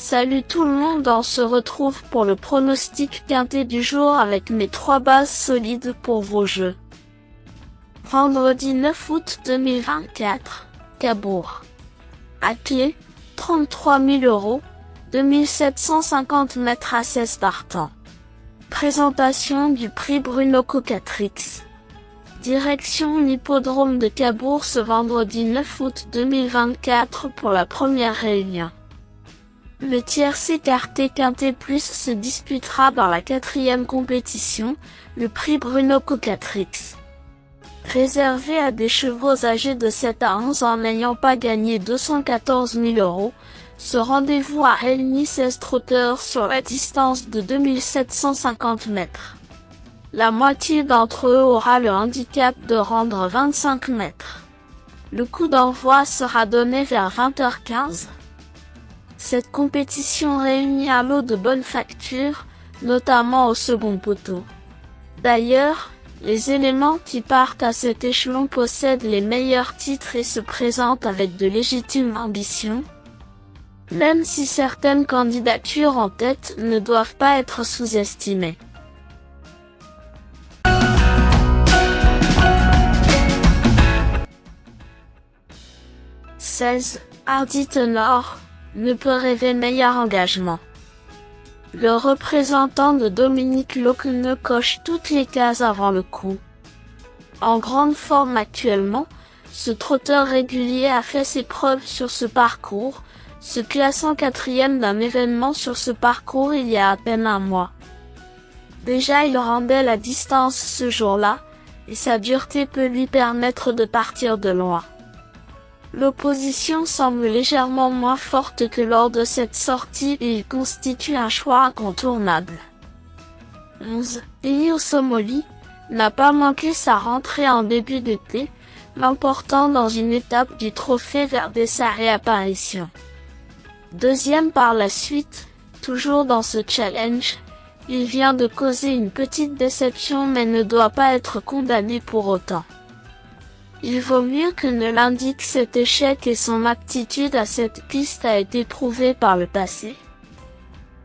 Salut tout le monde, on se retrouve pour le pronostic quintet du jour avec mes 3 bases solides pour vos jeux. Vendredi 9 août 2024, Cabourg. À clé, 33 000 €, 2750 mètres à 16 partants. Présentation du prix Bruno Cocatrix. Direction l'hippodrome de Cabourg ce vendredi 9 août 2024 pour la première réunion. Le tiercé écarté quintet plus se disputera dans la 4e compétition, le prix Bruno Cocatrix. Réservé à des chevaux âgés de 7 à 11 ans n'ayant pas gagné 214 000 €, ce rendez-vous a réuni 16 trotteurs sur la distance de 2750 mètres. La moitié d'entre eux aura le handicap de rendre 25 mètres. Le coup d'envoi sera donné vers 20h15. Cette compétition réunit un lot de bonne facture, notamment au second poteau. D'ailleurs, les éléments qui partent à cet échelon possèdent les meilleurs titres et se présentent avec de légitimes ambitions, même si certaines candidatures en tête ne doivent pas être sous-estimées. « 16. Hardy Tenor ne peut rêver meilleur engagement. Le représentant de Dominique Lecoueneux coche toutes les cases avant le coup. En grande forme actuellement, ce trotteur régulier a fait ses preuves sur ce parcours, se classant 4e d'un événement sur ce parcours il y a à peine un mois. Déjà il rendait la distance ce jour-là, et sa dureté peut lui permettre de partir de loin. L'opposition semble légèrement moins forte que lors de cette sortie et il constitue un choix incontournable. 11. Elio Somoli n'a pas manqué sa rentrée en début d'été, l'emportant dans une étape du trophée vers sa réapparition. Deuxième par la suite, toujours dans ce challenge, il vient de causer une petite déception mais ne doit pas être condamné pour autant. Il vaut mieux que ne l'indique cet échec et son aptitude à cette piste a été prouvée par le passé.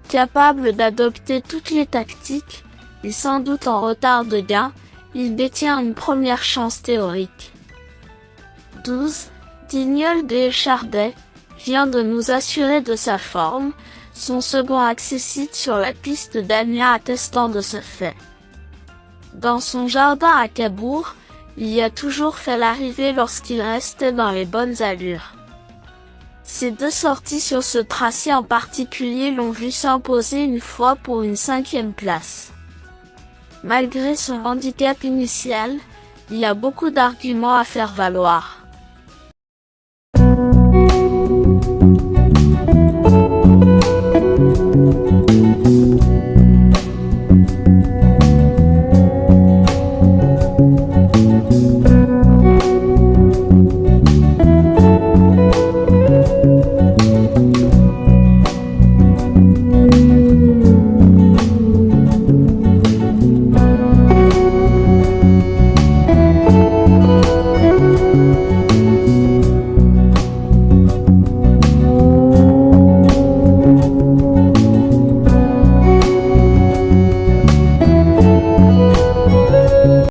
Capable d'adopter toutes les tactiques, et sans doute en retard de gain, il détient une première chance théorique. 12. Dignol de Chardet vient de nous assurer de sa forme, son second accessite sur la piste d'Amiens attestant de ce fait. Dans son jardin à Cabourg, il y a toujours fait l'arrivée lorsqu'il restait dans les bonnes allures. Ces 2 sorties sur ce tracé en particulier l'ont vu s'imposer une fois pour une 5e place. Malgré son handicap initial, il a beaucoup d'arguments à faire valoir.